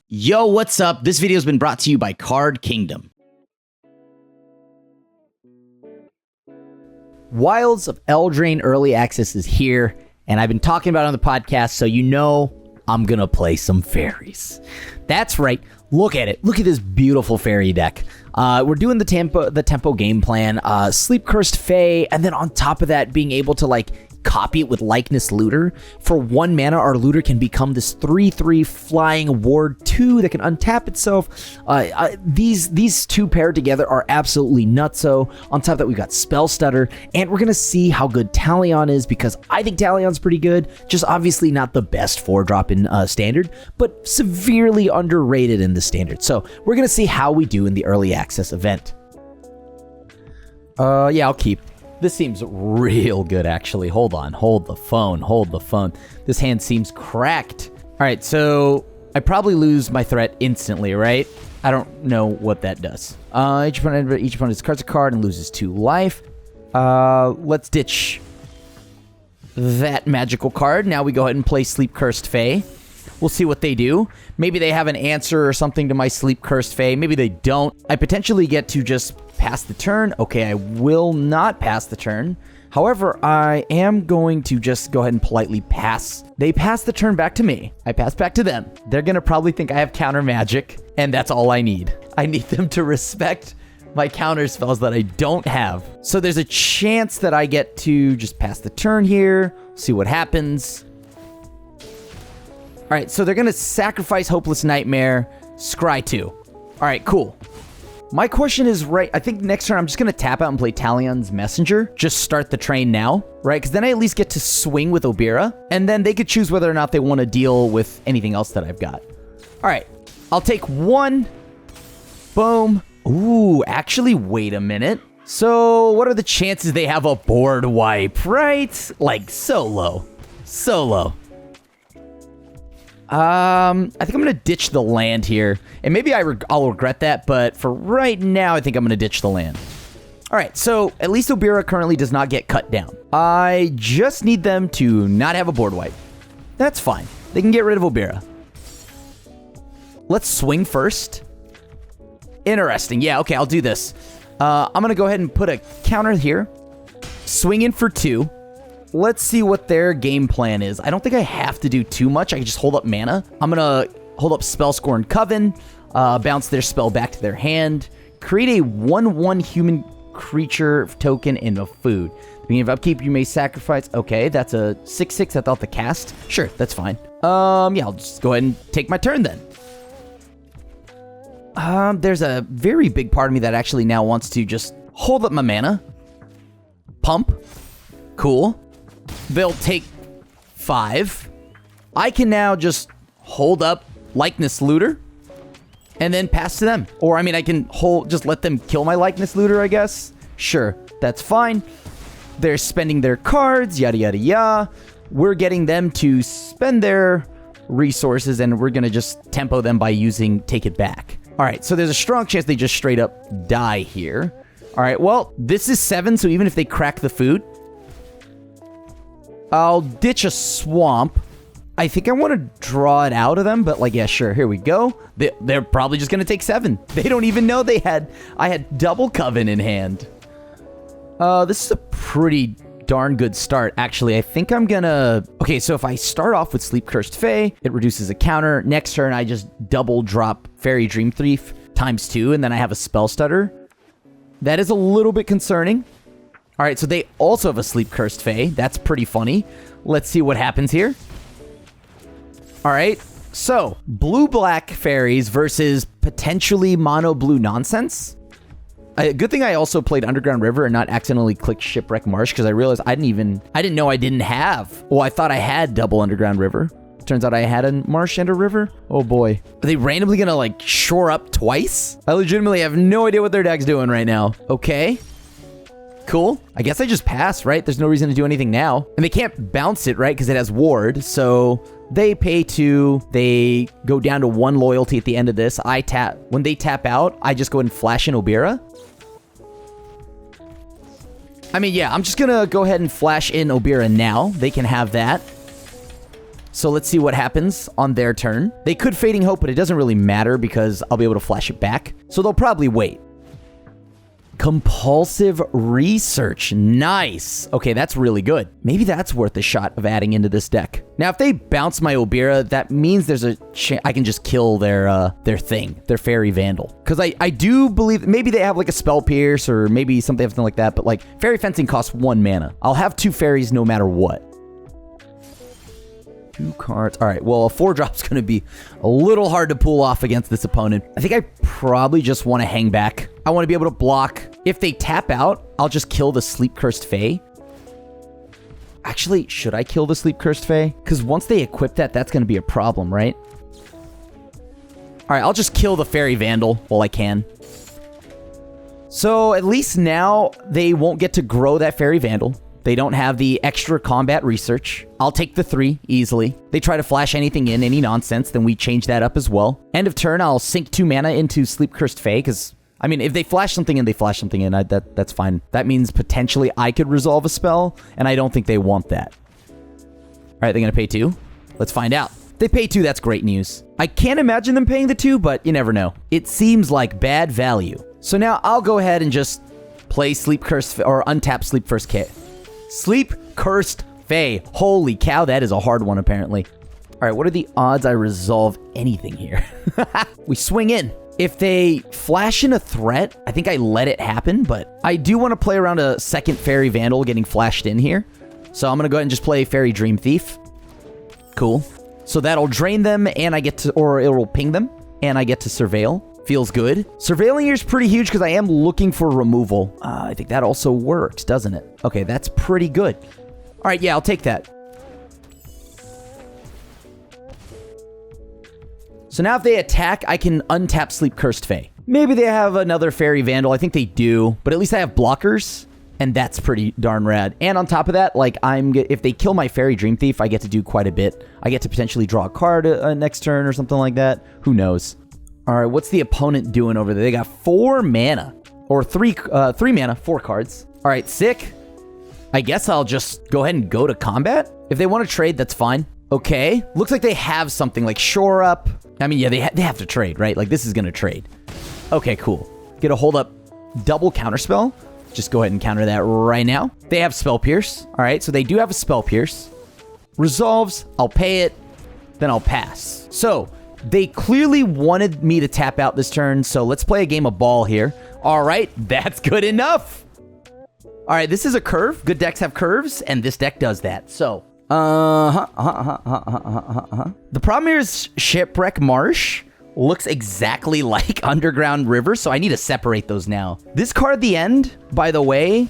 Yo, what's up? This video has been brought to you by Card Kingdom. Wilds of Eldraine Early Access is here, and I've been talking about it on the podcast, so you know I'm gonna play some fairies. That's right. Look at it. Look at this beautiful fairy deck. We're doing the tempo game plan, Sleep Cursed Fae, and then on top of that, being able to copy it with Likeness Looter. For 1 mana, our Looter can become this 3/3 flying ward 2 that can untap itself. These two paired together are absolutely nutso. On top of that, we've got Spell Stutter, and we're gonna see how good Talion is, because I think Talion's pretty good. Just obviously not the best 4-drop in Standard, but severely underrated in the Standard. So we're gonna see how we do in the early access event. Yeah, I'll keep. This seems real good, actually. Hold on. Hold the phone. This hand seems cracked. All right, so I probably lose my threat instantly, right? I don't know what that does. Each opponent discards a card and loses 2 life. Let's ditch that magical card. Now we go ahead and play Sleep Cursed Fae. We'll see what they do. Maybe they have an answer or something to my Sleep Cursed Fae. Maybe they don't. I potentially get to just pass the turn. Okay, I will not pass the turn. However, I am going to just go ahead and politely pass. They pass the turn back to me. I pass back to them. They're going to probably think I have counter magic, and that's all I need. I need them to respect my counter spells that I don't have. So there's a chance that I get to just pass the turn here, see what happens. All right, so they're going to sacrifice Hopeless Nightmare, scry 2. All right, cool. My question is, right, I think next turn I'm just going to tap out and play Talion's Messenger. Just start the train now, right? Because then I at least get to swing with Obira, and then they could choose whether or not they want to deal with anything else that I've got. All right, I'll take 1. Boom. Ooh, actually, wait a minute. So what are the chances they have a board wipe, right? Like, so low. So low. I think I'm going to ditch the land here. And maybe I'll regret that, but for right now, I think I'm going to ditch the land. All right, so at least Obira currently does not get cut down. I just need them to not have a board wipe. That's fine. They can get rid of Obira. Let's swing first. Interesting. Yeah, okay, I'll do this. I'm going to go ahead and put a counter here. Swing in for 2. Let's see what their game plan is. I don't think I have to do too much. I can just hold up mana. I'm going to hold up Spellscorn Coven, bounce their spell back to their hand, create a 1/1 human creature token and a food. At the beginning of upkeep, you may sacrifice. Okay, that's a 6/6 without the cast. Sure, that's fine. Yeah, I'll just go ahead and take my turn then. There's a very big part of me that actually now wants to just hold up my mana. Pump. Cool. They'll take 5. I can now just hold up Likeness Looter and then pass to them. Or, I mean, I can just let them kill my Likeness Looter, I guess. Sure, that's fine. They're spending their cards, yada, yada, yada. We're getting them to spend their resources, and we're going to just tempo them by using Take It Back. All right, so there's a strong chance they just straight up die here. All right, well, this is 7, so even if they crack the food, I'll ditch a swamp. I think I want to draw it out of them, but yeah, sure. Here we go. They're probably just going to take 7. They don't even know I had double Coven in hand. This is a pretty darn good start. Actually, I think I'm going to... Okay, so if I start off with Sleep Cursed Fae, it reduces a counter. Next turn, I just double drop Faerie Dream Thief ×2, and then I have a Spell Stutter. That is a little bit concerning. All right, so they also have a Sleep Cursed Fae. That's pretty funny. Let's see what happens here. All right, so blue-black fairies versus potentially mono-blue nonsense. Good thing I also played Underground River and not accidentally clicked Shipwreck Marsh, because I realized I didn't know I didn't have. Well, I thought I had double Underground River. Turns out I had a marsh and a river. Oh boy. Are they randomly gonna shore up twice? I legitimately have no idea what their deck's doing right now. Okay. Cool. I guess I just pass, right? There's no reason to do anything now. And they can't bounce it, right? Because it has ward. So they pay 2. They go down to 1 loyalty at the end of this. When they tap out, I just go ahead and flash in Obira. I mean, yeah, I'm just going to go ahead and flash in Obira now. They can have that. So let's see what happens on their turn. They could Fading Hope, but it doesn't really matter because I'll be able to flash it back. So they'll probably wait. Compulsive Research. Nice. Okay, that's really good. Maybe that's worth a shot of adding into this deck. Now, if they bounce my Obira, that means there's a chance I can just kill their thing, their Faerie Vandal. Because I do believe maybe they have like a Spell Pierce or maybe something like that, but like Fairy Fencing costs 1 mana. I'll have 2 fairies no matter what. 2 cards. All right, well, a 4-drop's going to be a little hard to pull off against this opponent. I think I probably just want to hang back. I want to be able to block. If they tap out, I'll just kill the Sleep Cursed Fae. Actually, should I kill the Sleep Cursed Fae? Because once they equip that, that's going to be a problem, right? All right, I'll just kill the Faerie Vandal while I can. So at least now they won't get to grow that Faerie Vandal. They don't have the extra combat research. I'll take the 3 easily. They try to flash anything in, any nonsense, then we change that up as well. End of turn, I'll sink 2 mana into Sleep Cursed Fae, because, I mean, if they flash something in, they flash something in. That's fine. That means potentially I could resolve a spell, and I don't think they want that. All right, they're going to pay 2. Let's find out. If they pay 2, that's great news. I can't imagine them paying the 2, but you never know. It seems like bad value. So now I'll go ahead and just play Sleep Cursed, or untap Sleep Cursed Fae. Sleep Cursed Fae. Holy cow, that is a hard one, apparently. All right, what are the odds I resolve anything here? We swing in. If they flash in a threat, I think I let it happen, but I do want to play around a second Faerie Vandal getting flashed in here. So I'm going to go ahead and just play Faerie Dream Thief. Cool. So that'll drain them, and I get to, or it will ping them, and I get to Surveil. Feels good. Surveilling here is pretty huge because I am looking for removal. I think that also works, doesn't it? Okay, that's pretty good. All right, yeah, I'll take that. So now if they attack, I can untap Sleep Cursed Fae. Maybe they have another Faerie Vandal. I think they do, but at least I have blockers, and that's pretty darn rad. And on top of that, like if they kill my Faerie Dream Thief, I get to do quite a bit. I get to potentially draw a card next turn or something like that. Who knows? All right, what's the opponent doing over there? They got 4 mana, or 3 mana, 4 cards. All right, sick. I guess I'll just go ahead and go to combat. If they want to trade, that's fine. Okay, looks like they have something like Shore Up. I mean, yeah, they have to trade, right? Like, this is going to trade. Okay, cool. Get a hold up double counterspell. Just go ahead and counter that right now. They have Spell Pierce. All right, so they do have a Spell Pierce. Resolves, I'll pay it, then I'll pass. So they clearly wanted me to tap out this turn, so let's play a game of ball here. All right, that's good enough. All right, this is a curve. Good decks have curves, and this deck does that. So, the problem here is Shipwreck Marsh looks exactly like Underground River, so I need to separate those now. This card, The End, by the way,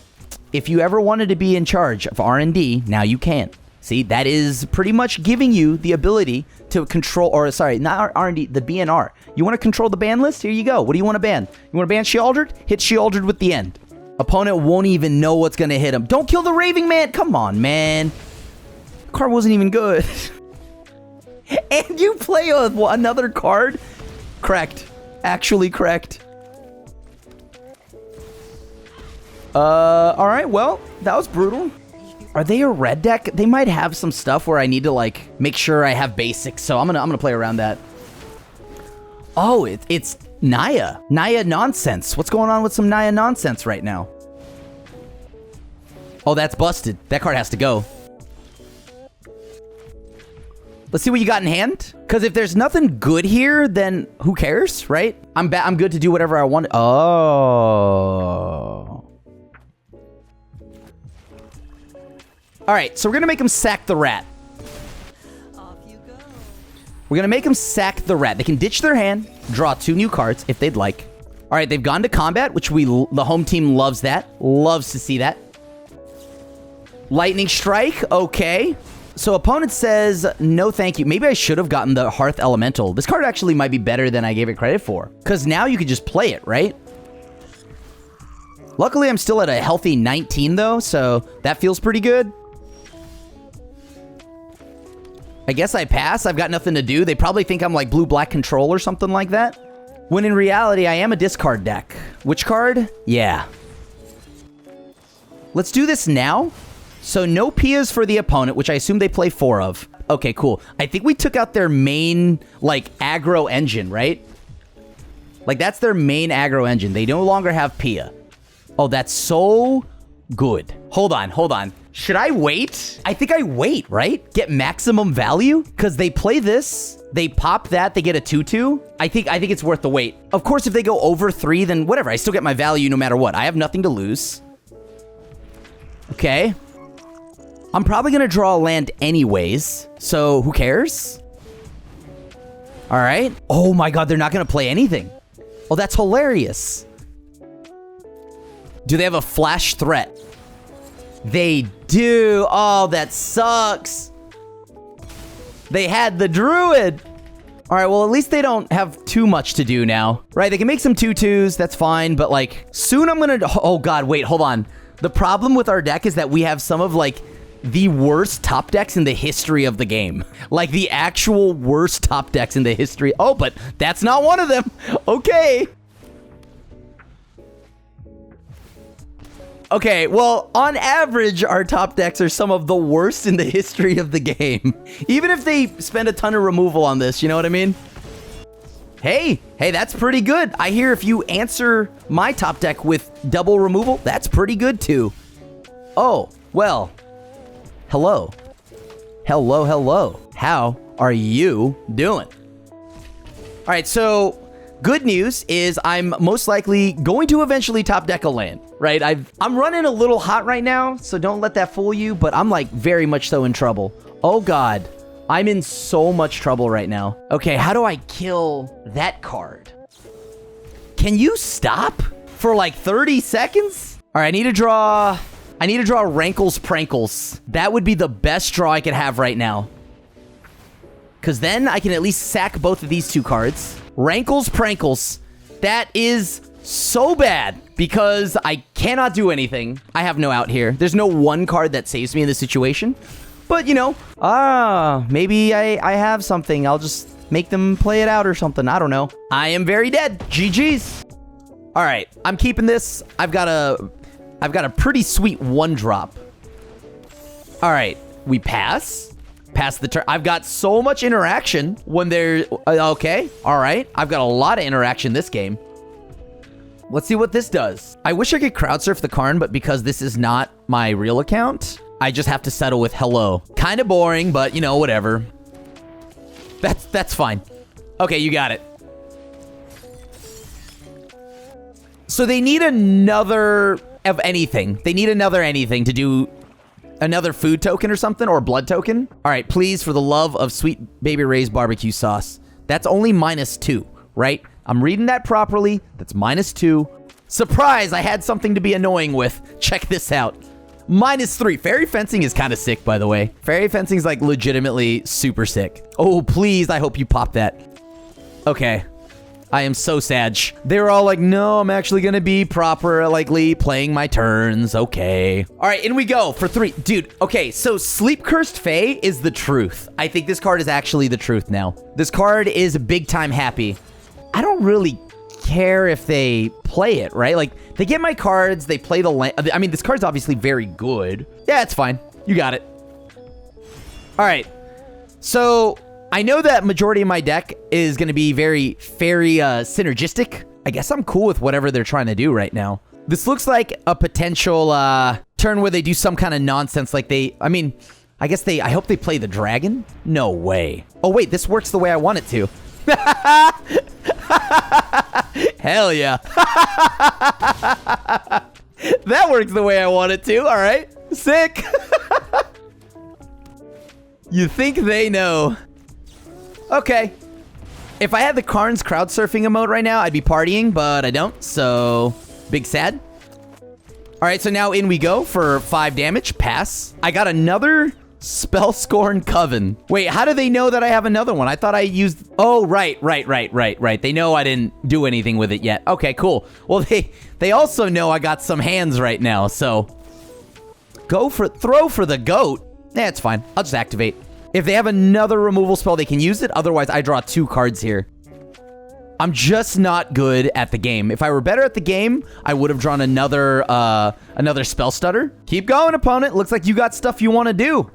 if you ever wanted to be in charge of R&D, now you can. See, that is pretty much giving you the ability to control, or sorry, not R&D, the BNR. You want to control the ban list? Here you go. What do you want to ban? You want to ban Shealdred? Hit Shealdred with The End. Opponent won't even know what's going to hit him. Don't kill the Raving Man. Come on, man. The card wasn't even good. And you play another card? Correct. Actually correct. All right, well, that was brutal. Are they a red deck? They might have some stuff where I need to, like, make sure I have basics, so I'm gonna play around that. Oh, it's Naya. Naya nonsense. What's going on with some Naya nonsense right now? Oh, that's busted. That card has to go. Let's see what you got in hand. Because if there's nothing good here, then who cares, right? I'm good to do whatever I want. Oh. All right, so we're going to make him sack the rat. Off you go. We're going to make him sack the rat. They can ditch their hand, draw 2 new cards if they'd like. All right, they've gone to combat, which the home team loves that. Loves to see that. Lightning Strike, okay. So opponent says, no thank you. Maybe I should have gotten the Hearth Elemental. This card actually might be better than I gave it credit for. Because now you can just play it, right? Luckily, I'm still at a healthy 19, though, so that feels pretty good. I guess I pass. I've got nothing to do. They probably think I'm like blue-black control or something like that. When in reality, I am a discard deck. Which card? Yeah. Let's do this now. So no Pias for the opponent, which I assume they play 4 of. Okay, cool. I think we took out their main, like, aggro engine, right? Like, that's their main aggro engine. They no longer have Pia. Oh, that's so good. Hold on. Should I wait? I think I wait, right? Get maximum value? Because they play this, they pop that, they get a 2-2. I think it's worth the wait. Of course, if they go over 3, then whatever. I still get my value no matter what. I have nothing to lose. Okay. I'm probably going to draw a land anyways, so who cares? All right. Oh my god, they're not going to play anything. Oh, that's hilarious. Do they have a flash threat? They do. Oh, that sucks. They had the druid. All right, well, at least they don't have too much to do now. Right, they can make some 2-2s. That's fine, but, like, soon I'm going to... Oh, god, wait, hold on. The problem with our deck is that we have some of, like, the worst top decks in the history of the game. Like, the actual worst top decks in the history. Oh, but that's not one of them. Okay. Okay, well, on average, our top decks are some of the worst in the history of the game. Even if they spend a ton of removal on this, you know what I mean? Hey, that's pretty good. I hear if you answer my top deck with double removal, that's pretty good too. Oh, well, hello. Hello. How are you doing? All right, so good news is I'm most likely going to eventually top deck a land, right? I'm running a little hot right now, so don't let that fool you, but I'm like very much so in trouble. Oh god, I'm in so much trouble right now. Okay, how do I kill that card? Can you stop for like 30 seconds? All right, I need to draw Rankles Prankles. That would be the best draw I could have right now. Because then I can at least sack both of these two cards. Rankles Prankles. That is so bad because I cannot do anything. I have no out here. There's no one card that saves me in this situation. But, you know, maybe I have something. I'll just make them play it out or something. I don't know. I am very dead. GG's. All right, I'm keeping this. I've got a pretty sweet 1-drop. All right, we pass. Pass the turn. I've got so much interaction when they're... okay, all right. I've got a lot of interaction this game. Let's see what this does. I wish I could crowd surf the Karn, but because this is not my real account, I just have to settle with hello. Kind of boring, but, you know, whatever. That's fine. Okay, you got it. So they need another of anything. They need another anything to do... another food token or something, or blood token. All right, please, for the love of sweet Baby Ray's barbecue sauce. That's only -2, right? I'm reading that properly. That's -2. Surprise, I had something to be annoying with. Check this out. -3. Fairy fencing is kind of sick, by the way. Fairy fencing is like legitimately super sick. Oh, please, I hope you pop that. Okay. I am so sad. They were all like, no, I'm actually going to be proper, likely playing my turns. Okay. All right, in we go for 3. Dude, okay, so Sleep Cursed Fae is the truth. I think this card is actually the truth now. This card is big time happy. I don't really care if they play it, right? Like, they get my cards, they play the land. I mean, this card's obviously very good. Yeah, it's fine. You got it. All right. So... I know that majority of my deck is going to be very synergistic. I guess I'm cool with whatever they're trying to do right now. This looks like a potential turn where they do some kind of nonsense like I mean, I guess I hope they play the dragon? No way. Oh, wait, this works the way I want it to. Hell yeah. That works the way I want it to. All right. Sick. You think they know. Okay. If I had the Karn's crowd surfing emote right now, I'd be partying, but I don't, so big sad. All right, so now in we go for 5 damage. Pass. I got another Spellscorn Coven. Wait, how do they know that I have another one? I thought I used... Oh, right. They know I didn't do anything with it yet. Okay, cool. Well, they also know I got some hands right now, so... Throw for the goat. Yeah, it's fine. I'll just activate. If they have another removal spell, they can use it. Otherwise, I draw 2 cards here. I'm just not good at the game. If I were better at the game, I would have drawn another spell stutter. Keep going, opponent. Looks like you got stuff you want to do.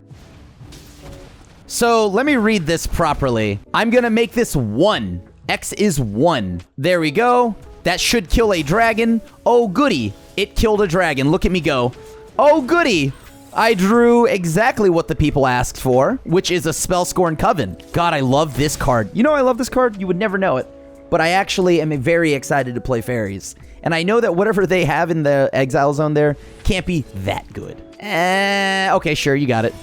So let me read this properly. I'm going to make this 1. X is 1. There we go. That should kill a dragon. Oh, goody. It killed a dragon. Look at me go. Oh, goody. I drew exactly what the people asked for, which is a Spellscorn Coven. God, I love this card. You know I love this card? You would never know it. But I actually am very excited to play fairies. And I know that whatever they have in the exile zone there can't be that good. Okay, sure, you got it.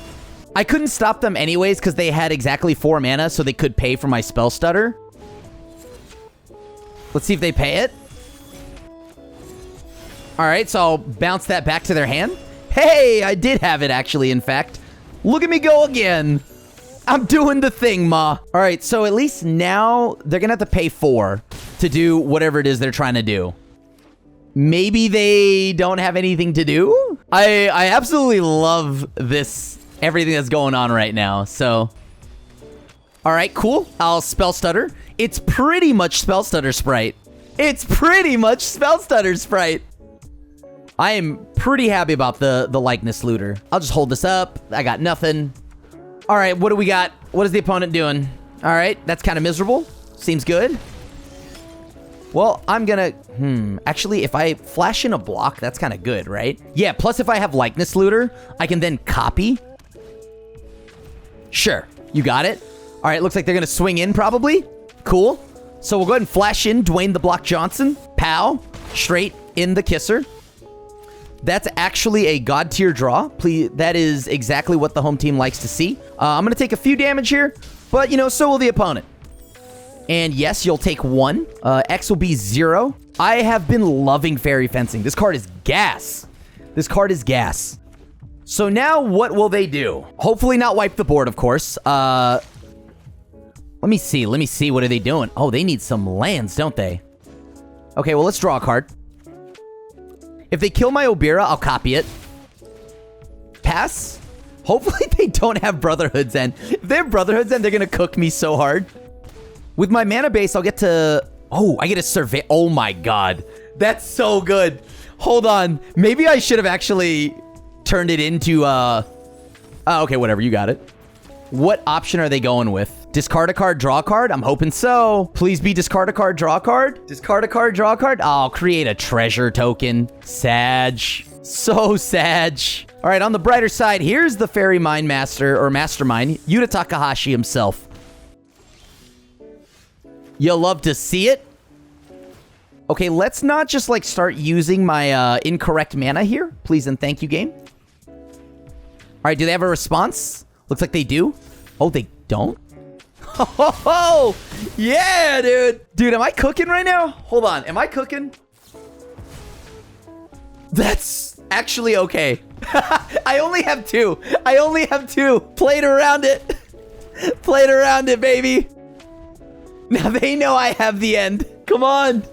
I couldn't stop them anyways because they had exactly 4 mana, so they could pay for my spell stutter. Let's see if they pay it. All right, so I'll bounce that back to their hand. Hey, I did have it, actually, in fact. Look at me go again. I'm doing the thing, ma. All right, so at least now they're going to have to pay 4 to do whatever it is they're trying to do. Maybe they don't have anything to do? I absolutely love this, everything that's going on right now, so... All right, cool. I'll Spell Stutter. It's pretty much Spell Stutter Sprite. It's pretty much Spell Stutter Sprite. I am pretty happy about the likeness looter. I'll just hold this up. I got nothing. All right, what do we got? What is the opponent doing? All right, that's kind of miserable. Seems good. Well, I'm gonna... Actually, if I flash in a block, that's kind of good, right? Yeah, plus if I have likeness looter, I can then copy. Sure, you got it. All right, looks like they're gonna swing in probably. Cool. So we'll go ahead and flash in Dwayne the Block Johnson. Pow. Straight in the kisser. That's actually a god tier draw. Please, that is exactly what the home team likes to see. I'm going to take a few damage here, but, you know, so will the opponent. And yes, you'll take 1. X will be 0. I have been loving Fairy Fencing. This card is gas. This card is gas. So now what will they do? Hopefully not wipe the board, of course. Let me see. Let me see. What are they doing? Oh, they need some lands, don't they? Okay, well, let's draw a card. If they kill my Obira, I'll copy it. Pass. Hopefully they don't have Brotherhood's End. If they have Brotherhood's End, they're going to cook me so hard. With my mana base, I'll get to... Oh, I get a survey. Oh my god. That's so good. Hold on. Maybe I should have actually turned it into... Oh, okay, whatever. You got it. What option are they going with? Discard a card, draw a card? I'm hoping so. Please be discard a card, draw a card. Discard a card, draw a card. I'll create a treasure token. Sag. So sag. All right, on the brighter side, here's the Fairy Mind Master, or Mastermind, Yuta Takahashi himself. You'll love to see it. Okay, let's not just, like, start using my incorrect mana here. Please and thank you, game. All right, do they have a response? Looks like they do. Oh, they don't? Oh, yeah, dude. Dude, am I cooking right now? Hold on. Am I cooking? That's actually okay. I only have 2. I only have 2. Played around it. Played around it, baby. Now they know I have the end. Come on.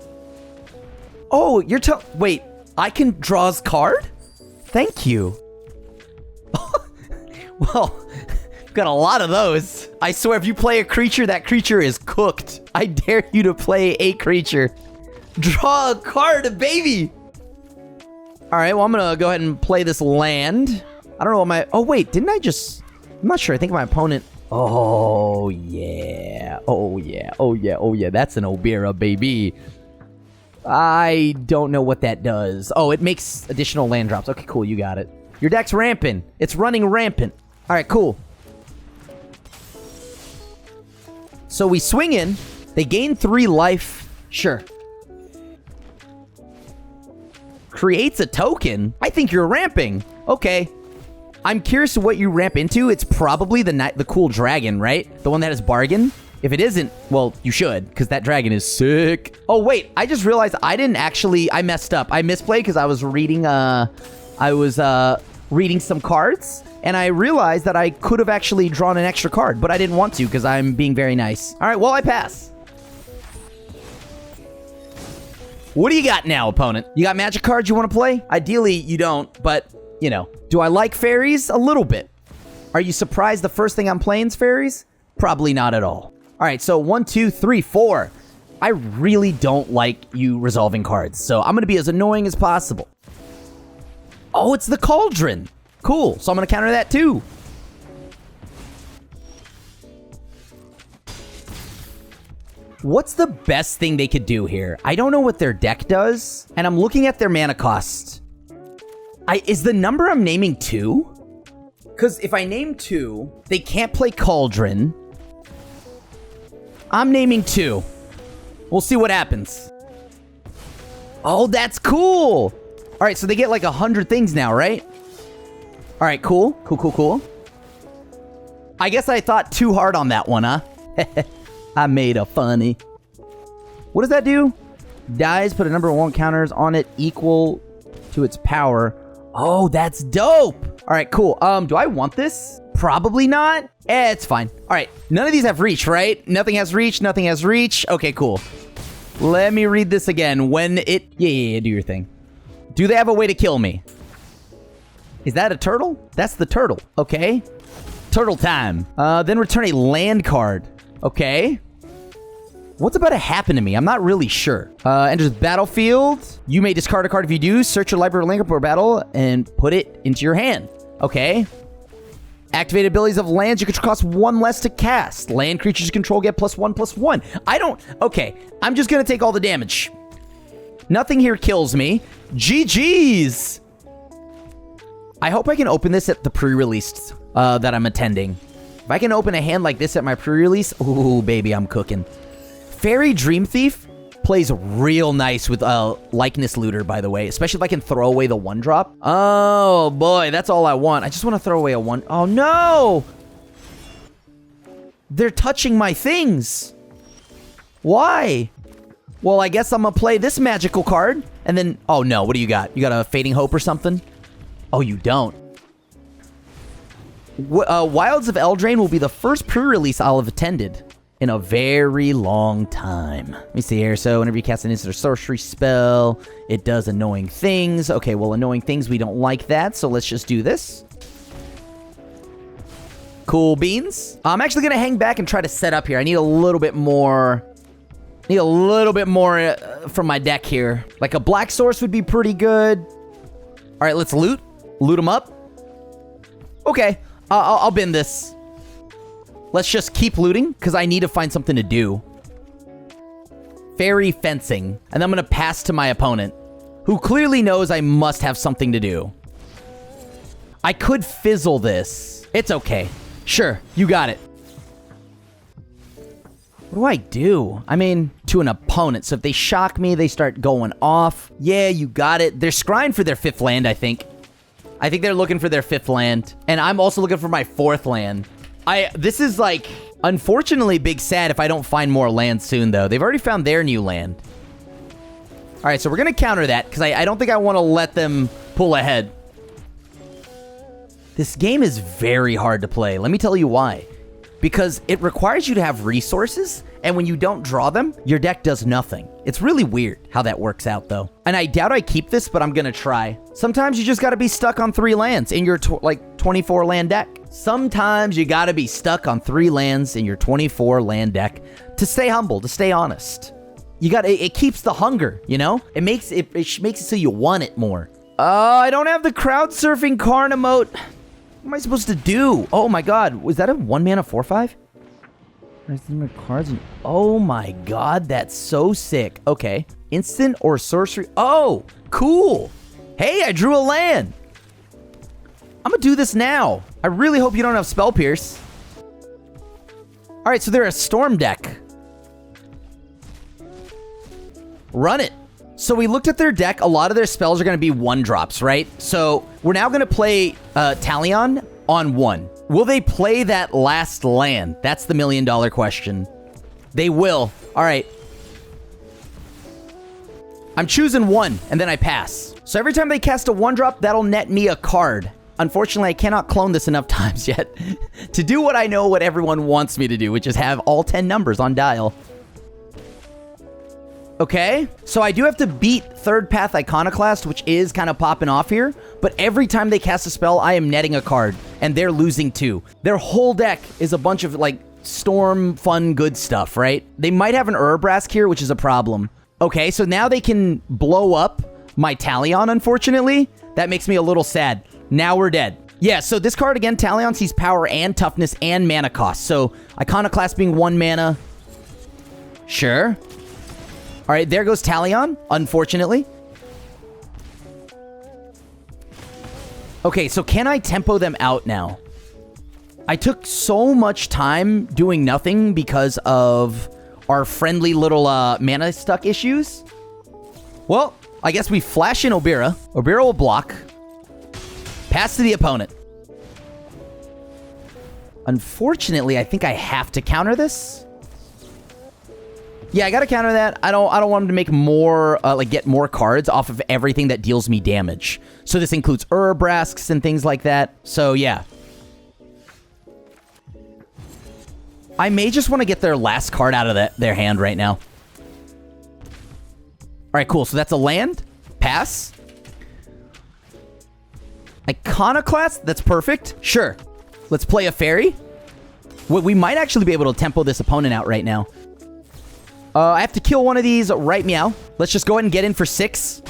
Oh, you're wait, I can draw his card? Thank you. Well... Got a lot of those. I swear, if you play a creature, that creature is cooked. I dare you to play a creature. Draw a card, baby. All right, well, I'm going to go ahead and play this land. I don't know what my... Oh, wait, didn't I just... I'm not sure. I think my opponent... Oh, yeah. Oh, yeah. Oh, yeah. Oh, yeah. That's an Obira, baby. I don't know what that does. Oh, it makes additional land drops. Okay, cool. You got it. Your deck's rampant. It's running rampant. All right, cool. So we swing in. They gain 3 life. Sure. Creates a token. I think you're ramping. Okay. I'm curious what you ramp into. It's probably the cool dragon, right? The one that has bargain. If it isn't, well, you should, because that dragon is sick. Oh, wait. I just realized I didn't actually... I messed up. I misplayed because I was reading... reading some cards. And I realized that I could have actually drawn an extra card, but I didn't want to because I'm being very nice. All right, well, I pass. What do you got now, opponent? You got magic cards you want to play? Ideally, you don't, but, you know. Do I like fairies? A little bit. Are you surprised the first thing I'm playing is fairies? Probably not at all. All right, so 1, 2, 3, 4. I really don't like you resolving cards, so I'm going to be as annoying as possible. Oh, it's the Cauldron. Cool. So I'm going to counter that too. What's the best thing they could do here? I don't know what their deck does, and I'm looking at their mana cost. Is the number I'm naming 2? Because if I name 2, they can't play Cauldron. I'm naming 2. We'll see what happens. Oh, that's cool. All right, so they get like 100 things now, right? All right, cool. Cool. I guess I thought too hard on that one, huh? I made a funny. What does that do? Dies, put a number of 1 counters on it equal to its power. Oh, that's dope. All right, cool. Do I want this? Probably not. It's fine. All right, none of these have reach, right? Nothing has reach, nothing has reach. Okay, cool. Let me read this again. When it... Yeah, do your thing. Do they have a way to kill me? Is that a turtle? That's the turtle. Okay. Turtle time. Then return a land card. Okay. What's about to happen to me? I'm not really sure. Enters the battlefield. You may discard a card if you do. Search your library land card for battle and put it into your hand. Okay. Activate abilities of lands you control cost 1 less to cast. Land creatures you control get +1/+1. I don't... Okay. I'm just going to take all the damage. Nothing here kills me. GG's. I hope I can open this at the pre-release that I'm attending. If I can open a hand like this at my pre-release, ooh, baby, I'm cooking. Faerie Dream Thief plays real nice with Likeness Looter, by the way, especially if I can throw away the 1-drop. Oh, boy, that's all I want. I just want to throw away a 1... Oh, no! They're touching my things. Why? Well, I guess I'm going to play this magical card, and then... Oh, no, what do you got? You got a Fading Hope or something? Oh, you don't. Wilds of Eldraine will be the first pre-release I'll have attended in a very long time. Let me see here. So whenever you cast an instant or sorcery spell, it does annoying things. Okay, well, annoying things, we don't like that, so let's just do this. Cool beans. I'm actually going to hang back and try to set up here. I need a little bit more... from my deck here. Like a Black Source would be pretty good. All right, let's loot. Loot them up. Okay, I'll bin this. Let's just keep looting, because I need to find something to do. Fairy Fencing. And I'm going to pass to my opponent, who clearly knows I must have something to do. I could fizzle this. It's okay. Sure, you got it. What do I do? I mean, to an opponent. So if they shock me, they start going off. Yeah, you got it. They're scrying for their 5th land, I think. I think they're looking for their 5th land. And I'm also looking for my 4th land. This is like, unfortunately, big sad if I don't find more land soon, though. They've already found their new land. All right, so we're going to counter that, because I don't think I want to let them pull ahead. This game is very hard to play. Let me tell you why. Because it requires you to have resources, and when you don't draw them, your deck does nothing. It's really weird how that works out, though. And I doubt I keep this, but I'm gonna try. Sometimes you just gotta be stuck on 3 lands in your, 24 land deck. Sometimes you gotta be stuck on 3 lands in your 24 land deck to stay humble, to stay honest. You gotta, it keeps the hunger, you know? It makes it so you want it more. I don't have the crowd surfing Karn emote. What am I supposed to do? Oh my god, was that a 1-mana 4/5? Cards. Oh my god, that's so sick. Okay, instant or sorcery. Oh, cool. Hey, I drew a land. I'm gonna do this now. I really hope you don't have Spell Pierce. All right, so they're a storm deck. Run it. So we looked at their deck. A lot of their spells are going to be 1-drops, right? So we're now going to play Talion on 1. Will they play that last land? That's the $1 million question. They will. All right. I'm choosing 1, and then I pass. So every time they cast a 1-drop, that'll net me a card. Unfortunately, I cannot clone this enough times yet to do what I know what everyone wants me to do, which is have all 10 numbers on dial. Okay, so I do have to beat Third Path Iconoclast, which is kind of popping off here. But every time they cast a spell, I am netting a card, and they're losing 2. Their whole deck is a bunch of, like, storm, fun, good stuff, right? They might have an Urabrask here, which is a problem. Okay, so now they can blow up my Talion, unfortunately. That makes me a little sad. Now we're dead. Yeah, so this card, again, Talion sees power and toughness and mana cost. So Iconoclast being 1 mana... Sure. All right, there goes Talion, unfortunately. Okay, so can I tempo them out now? I took so much time doing nothing because of our friendly little mana stuck issues. Well, I guess we flash in Obira. Obira will block. Pass to the opponent. Unfortunately, I think I have to counter this. Yeah, I gotta counter that. I don't want him to make more, like get more cards off of everything that deals me damage. So this includes Urabrasks and things like that. So yeah. I may just want to get their last card out of their hand right now. Alright, cool. So that's a land. Pass. Iconoclast? That's perfect. Sure. Let's play a Faerie. We might actually be able to tempo this opponent out right now. I have to kill one of these right meow. Let's just go ahead and get in for 6.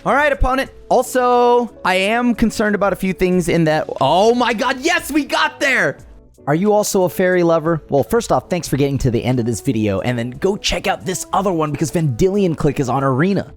All right, opponent. Also, I am concerned about a few things in that... Oh my god, yes, we got there! Are you also a Faerie lover? Well, first off, thanks for getting to the end of this video, and then go check out this other one because Vendilion Click is on Arena.